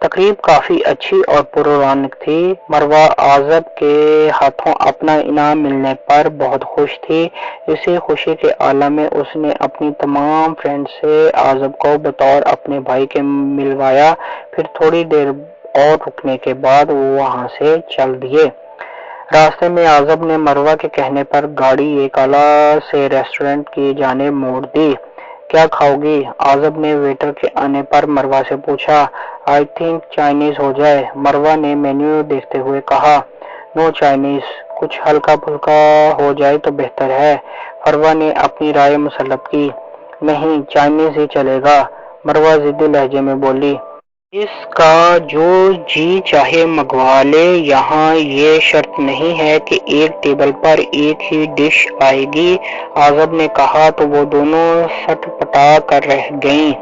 تقریب کافی اچھی اور پررونق تھی۔ مروہ آزب کے ہاتھوں اپنا انعام ملنے پر بہت خوش تھی۔ اسی خوشی کے عالم میں اس نے اپنی تمام فرینڈ سے آزب کو بطور اپنے بھائی کے ملوایا۔ پھر تھوڑی دیر اور رکنے کے بعد وہ وہاں سے چل دیے۔ راستے میں آزب نے مروہ کے کہنے پر گاڑی ایک اعلیٰ سے ریسٹورنٹ کی جانب موڑ دی۔ کیا کھاؤ گی؟ آزب نے ویٹر کے آنے پر مروہ سے پوچھا۔ آئی تھنک چائنیز ہو جائے، مروہ نے مینیو دیکھتے ہوئے کہا۔ نو چائنیز، کچھ ہلکا پھلکا ہو جائے تو بہتر ہے، مروہ نے اپنی رائے مسلط کی۔ نہیں، چائنیز ہی چلے گا، مروہ ضدی لہجے میں بولی۔ اس کا جو جی چاہے منگوا لے، یہاں یہ شرط نہیں ہے کہ ایک ٹیبل پر ایک ہی ڈش آئے گی، آزب نے کہا تو وہ دونوں سٹ پٹا کر رہ گئیں۔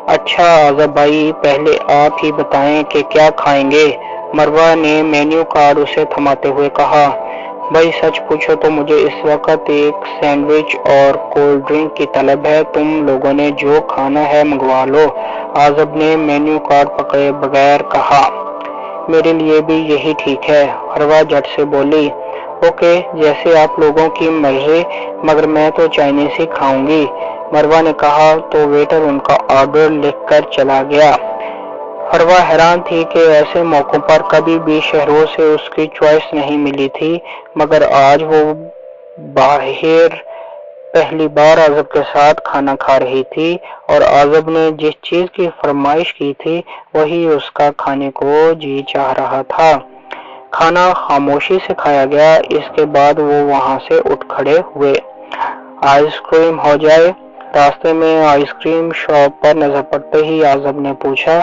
اچھا آزب بھائی، پہلے آپ ہی بتائیں کہ کیا کھائیں گے، مروہ نے مینیو کارڈ اسے تھماتے ہوئے کہا۔ بھائی سچ پوچھو تو مجھے اس وقت ایک سینڈوچ اور کولڈ ڈرنک کی طلب ہے، تم لوگوں نے جو کھانا ہے منگوا لو، آزب نے مینیو کارڈ پکڑے بغیر کہا۔ میرے لیے بھی یہی ٹھیک ہے، مروہ جھٹ سے بولی۔ اوکے، جیسے آپ لوگوں کی مرضی، مگر میں تو چائنیز ہی کھاؤں گی، مروہ نے کہا تو ویٹر ان کا آرڈر لکھ کر چلا گیا۔ مروہ حیران تھی کہ ایسے موقعوں پر کبھی بھی شہروز سے اس کی چوائس نہیں ملی تھی، مگر آج وہ باہر پہلی بار آزب کے ساتھ کھانا کھا رہی تھی اور آزب نے جس چیز کی فرمائش کی تھی وہی اس کا کھانے کو جی چاہ رہا تھا۔ کھانا خاموشی سے کھایا گیا، اس کے بعد وہ وہاں سے اٹھ کھڑے ہوئے۔ آئس کریم ہو جائے؟ راستے میں آئس کریم شاپ پر نظر پڑتے ہی آزب نے پوچھا۔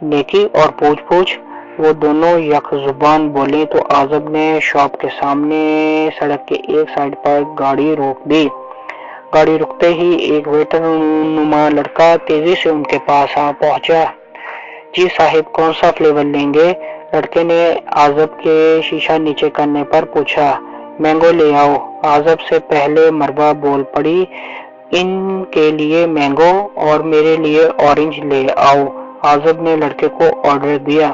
نیکی اور پوچھ پوچھ، وہ دونوں یک زبان بولیں تو آزب نے شاپ کے سامنے سڑک کے ایک سائڈ پر گاڑی روک دی۔ گاڑی رکتے ہی ایک ویٹر نما لڑکا تیزی سے ان کے پاس آ پہنچا۔ جی صاحب، کون سا فلیور لیں گے؟ لڑکے نے آزب کے شیشہ نیچے کرنے پر پوچھا۔ مینگو لے آؤ، آزب سے پہلے مروہ بول پڑی۔ ان کے لیے مینگو اور میرے لیے اورنج لے آؤ، آزب نے لڑکے کو آرڈر دیا۔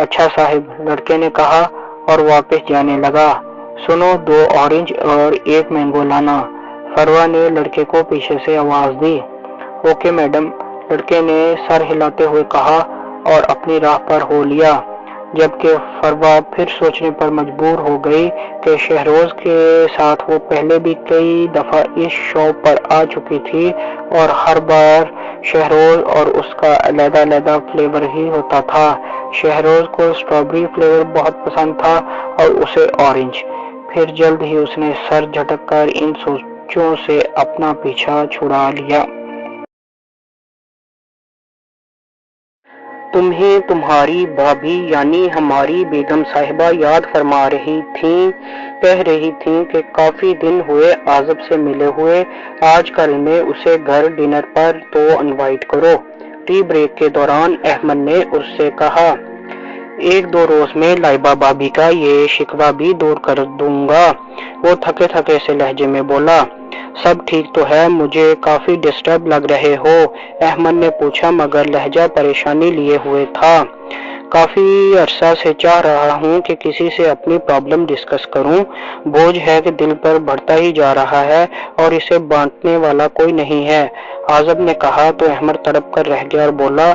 اچھا صاحب، لڑکے نے کہا اور واپس جانے لگا۔ سنو، 2 اورنج اور 1 مینگو لانا، مروہ نے لڑکے کو پیچھے سے آواز دی۔ اوکے میڈم، لڑکے نے سر ہلاتے ہوئے کہا اور اپنی راہ پر ہو لیا، جبکہ مروہ پھر سوچنے پر مجبور ہو گئی کہ شہروز کے ساتھ وہ پہلے بھی کئی دفعہ اس شاپ پر آ چکی تھی اور ہر بار شہروز اور اس کا علیحدہ علیحدہ فلیور ہی ہوتا تھا۔ شہروز کو اسٹرابیری فلیور بہت پسند تھا اور اسے اورنج۔ پھر جلد ہی اس نے سر جھٹک کر ان سوچوں سے اپنا پیچھا چھڑا لیا۔ تمہیں تمہاری بھابھی یعنی ہماری بیگم صاحبہ یاد فرما رہی تھیں، کہہ رہی تھیں کہ کافی دن ہوئے آزب سے ملے ہوئے، آج کل میں اسے گھر ڈنر پر تو انوائٹ کرو۔ ٹی بریک کے دوران احمد نے اس سے کہا۔ 1-2 روز میں لائبہ بھابھی کا یہ شکوہ بھی دور کر دوں گا، وہ تھکے تھکے سے لہجے میں بولا۔ سب ٹھیک تو ہے؟ مجھے کافی ڈسٹرب لگ رہے ہو، احمد نے پوچھا مگر لہجہ پریشانی لیے ہوئے تھا۔ کافی عرصہ سے چاہ رہا ہوں کہ کسی سے اپنی پرابلم ڈسکس کروں، بوجھ ہے کہ دل پر بڑھتا ہی جا رہا ہے اور اسے بانٹنے والا کوئی نہیں ہے، آزب نے کہا تو احمد تڑپ کر رہ گیا اور بولا۔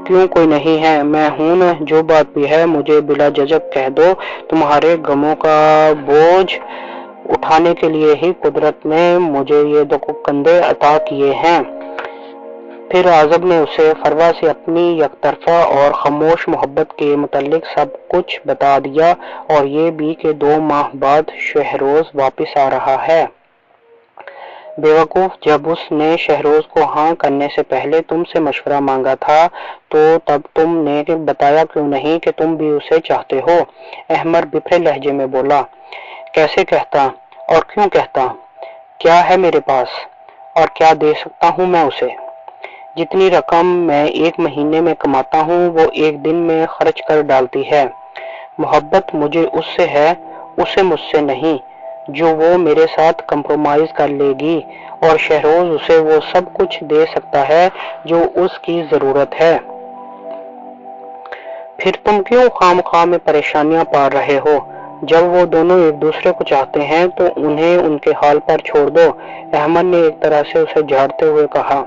کیوں کوئی نہیں ہے؟ میں ہوں نا، جو بات بھی ہے مجھے بلا جھجک کہہ دو، تمہارے غموں کا بوجھ اٹھانے کے لیے ہی قدرت نے مجھے یہ 2 کندھے عطا کیے ہیں۔ پھر آزب نے اسے مروہ سے اپنی یک طرفہ اور خاموش محبت کے متعلق سب کچھ بتا دیا اور یہ بھی کہ 2 ماہ بعد شہروز واپس آ رہا ہے۔ بیوقوف، جب اس نے شہروز کو ہاں کرنے سے پہلے تم سے مشورہ مانگا تھا تو تب تم نے بتایا کیوں نہیں کہ تم بھی اسے چاہتے ہو، احمد بپھرے لہجے میں بولا۔ کیسے کہتا اور کیوں کہتا؟ کیا ہے میرے پاس اور کیا دے سکتا ہوں میں اسے؟ جتنی رقم میں 1 مہینے میں کماتا ہوں وہ 1 دن میں خرچ کر ڈالتی ہے۔ محبت مجھے اس سے ہے، اسے مجھ سے نہیں، جو وہ میرے ساتھ کمپرومائز کر لے گی، اور شہروز اسے وہ سب کچھ دے سکتا ہے جو اس کی ضرورت ہے۔ پھر تم کیوں خواہ میں پریشانیاں پال رہے ہو؟ جب وہ دونوں ایک دوسرے کو چاہتے ہیں تو انہیں ان کے حال پر چھوڑ دو، احمد نے ایک طرح سے اسے جھاڑتے ہوئے کہا۔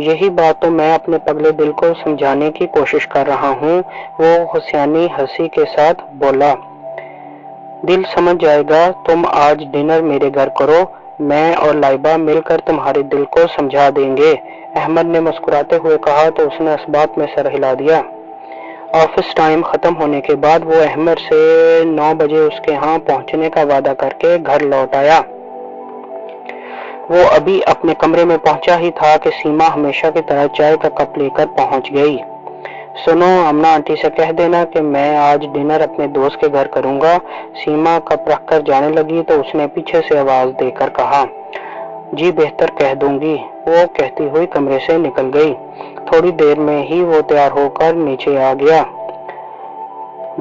یہی بات تو میں اپنے پگلے دل کو سمجھانے کی کوشش کر رہا ہوں، وہ حسینی ہنسی کے ساتھ بولا۔ دل سمجھ جائے گا، تم آج ڈنر میرے گھر کرو، میں اور لائبہ مل کر تمہارے دل کو سمجھا دیں گے، احمد نے مسکراتے ہوئے کہا تو اس نے اس بات میں سر ہلا دیا۔ آفس ٹائم ختم ہونے کے بعد وہ احمد سے 9 بجے اس کے ہاں پہنچنے کا وعدہ کر کے گھر لوٹ آیا۔ وہ ابھی اپنے کمرے میں پہنچا ہی تھا کہ سیما ہمیشہ کی طرح چائے کا کپ لے کر پہنچ گئی۔ سنو، امنا آنٹی سے کہہ دینا کہ میں آج ڈنر اپنے دوست کے گھر کروں گا، سیما کپ رکھ کر جانے لگی تو اس نے پیچھے سے آواز دے کر کہا۔ جی بہتر کہہ دوں گی، وہ کہتی ہوئی کمرے سے نکل گئی۔ تھوڑی دیر میں ہی وہ تیار ہو کر نیچے آ گیا۔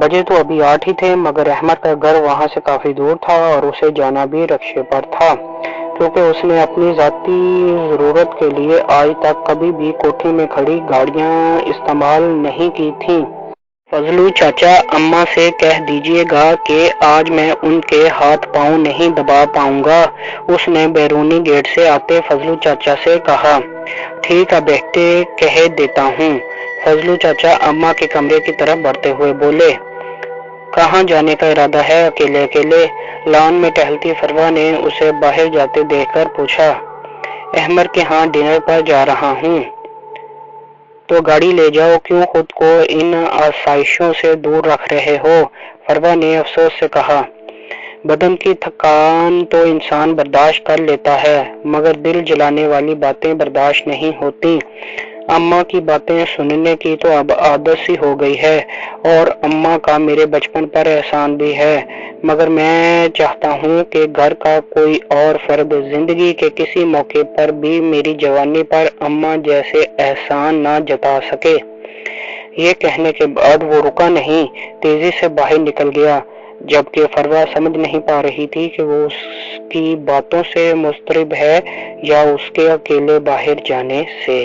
بجے تو ابھی 8 ہی تھے، مگر احمد کا گھر وہاں سے کافی دور تھا اور اسے جانا بھی رکشے پر تھا، کیونکہ اس نے اپنی ذاتی ضرورت کے لیے آج تک کبھی بھی کوٹھی میں کھڑی گاڑیاں استعمال نہیں کی تھیں۔ فضلو چاچا، اماں سے کہہ دیجیے گا کہ آج میں ان کے ہاتھ پاؤں نہیں دبا پاؤں گا، اس نے بیرونی گیٹ سے آتے فضلو چاچا سے کہا۔ ٹھیک ہے بیٹے، کہہ دیتا ہوں، فضلو چاچا اماں کے کمرے کی طرف بڑھتے ہوئے بولے۔ کہاں جانے کا ارادہ ہے اکیلے اکیلے؟ لان میں ٹہلتی فروا نے اسے باہر جاتے دیکھ کر پوچھا۔ احمد کے ہاں ڈنر پر جا رہا ہوں۔ تو گاڑی لے جاؤ، کیوں خود کو ان آسائشوں سے دور رکھ رہے ہو؟ فروا نے افسوس سے کہا۔ بدن کی تھکان تو انسان برداشت کر لیتا ہے، مگر دل جلانے والی باتیں برداشت نہیں ہوتی۔ اماں کی باتیں سننے کی تو اب عادت سی ہو گئی ہے، اور اماں کا میرے بچپن پر احسان بھی ہے، مگر میں چاہتا ہوں کہ گھر کا کوئی اور فرد زندگی کے کسی موقع پر بھی میری جوانی پر اماں جیسے احسان نہ جتا سکے۔ یہ کہنے کے بعد وہ رکا نہیں، تیزی سے باہر نکل گیا، جبکہ فروا سمجھ نہیں پا رہی تھی کہ وہ اس کی باتوں سے مضطرب ہے یا اس کے اکیلے باہر جانے سے۔